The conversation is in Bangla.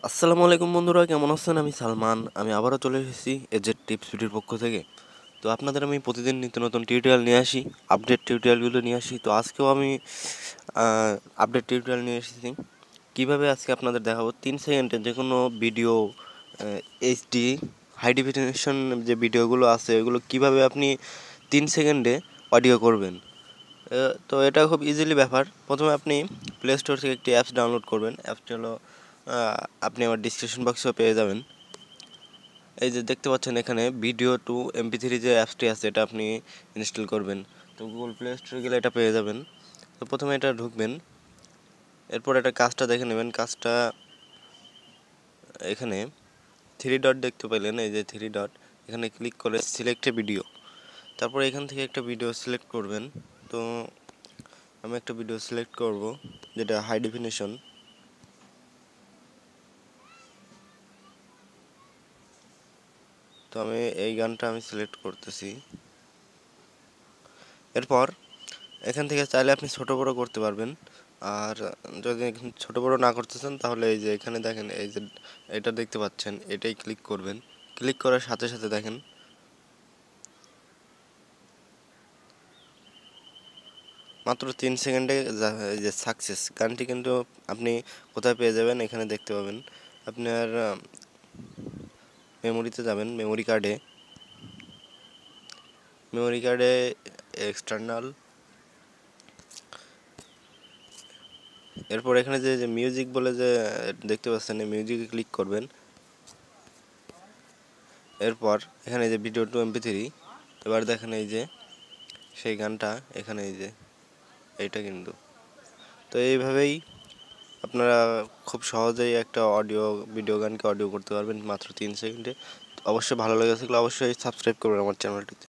আসসালামু আলাইকুম বন্ধুরা, কেমন আছেন? আমি সালমান। আমি আবারও চলে এসেছি এজেড টিপস ভিডিওর পক্ষ থেকে। তো আপনাদের আমি প্রতিদিন নিত্য নতুন টিউটোরিয়াল নিয়ে আসি, আপডেট টিউটোরিয়ালগুলো নিয়ে আসি। তো আজকেও আমি আপডেট টিউটোরিয়াল নিয়ে এসেছি। কীভাবে আজকে আপনাদের দেখাবো 3 সেকেন্ডে যে কোনো ভিডিও এইচডি হাই ডেফিনিশন যে ভিডিওগুলো আছে ওগুলো কীভাবে আপনি 3 সেকেন্ডে অডিও করবেন। তো এটা খুব ইজিলি ব্যাপার। প্রথমে আপনি প্লে স্টোর থেকে একটি অ্যাপস ডাউনলোড করবেন। অ্যাপসটি হলো আপনি আমার ডিসক্রিপশন বক্সেও পেয়ে যাবেন। এই যে দেখতে পাচ্ছেন এখানে ভিডিও টু MP3 যে অ্যাপসটি আছে এটা আপনি ইনস্টল করবেন। তো গুগল প্লে স্টোরে গেলে এটা পেয়ে যাবেন। তো প্রথমে এটা ঢুকবেন, এরপর এটা কাজটা দেখে নেবেন। কাজটা এখানে 3 ডট দেখতে পেলেন, এই যে 3 ডট, এখানে ক্লিক করে সিলেক্ট এ ভিডিও। তারপর এখান থেকে একটা ভিডিও সিলেক্ট করবেন। তো আমি একটা ভিডিও সিলেক্ট করব যেটা হাই ডেফিনিশন। তো আমি এই গানটা সিলেক্ট করতেছি। এরপর এখান থেকে চাইলে আপনি ছোট বড় করতে পারবেন। আর যদি ছোট বড় না করতে চান তাহলে এই যে এখানে দেখেন, এই যে এটা দেখতে পাচ্ছেন, এটাই ক্লিক করবেন। ক্লিক করার সাথে সাথে দেখেন মাত্র 3 সেকেন্ডে এই যে সাকসেস গানটি কিন্তু আপনি কোথায় পেয়ে যাবেন এখানে দেখতে পাবেন। আপনার মেমোরিতে যাবেন, মেমোরি কার্ডে এক্সটার্নাল, এরপর এখানে যে মিউজিক বলে যে দেখতে পাচ্ছেন এই মিউজিকে ক্লিক করবেন। এরপর এখানে যে ভিডিও টু MP3, এবার দেখেন এই যে সেই গানটা এখানে, এই যে এইটা কিন্তু। তো এইভাবেই আপনারা খুব সহজেই একটা ভিডিও গানকে অডিও করতে পারবেন মাত্র 3 সেকেন্ডে। অবশ্যই ভালো লেগে থাকলে অবশ্যই সাবস্ক্রাইব করবেন আমার চ্যানেলটিতে।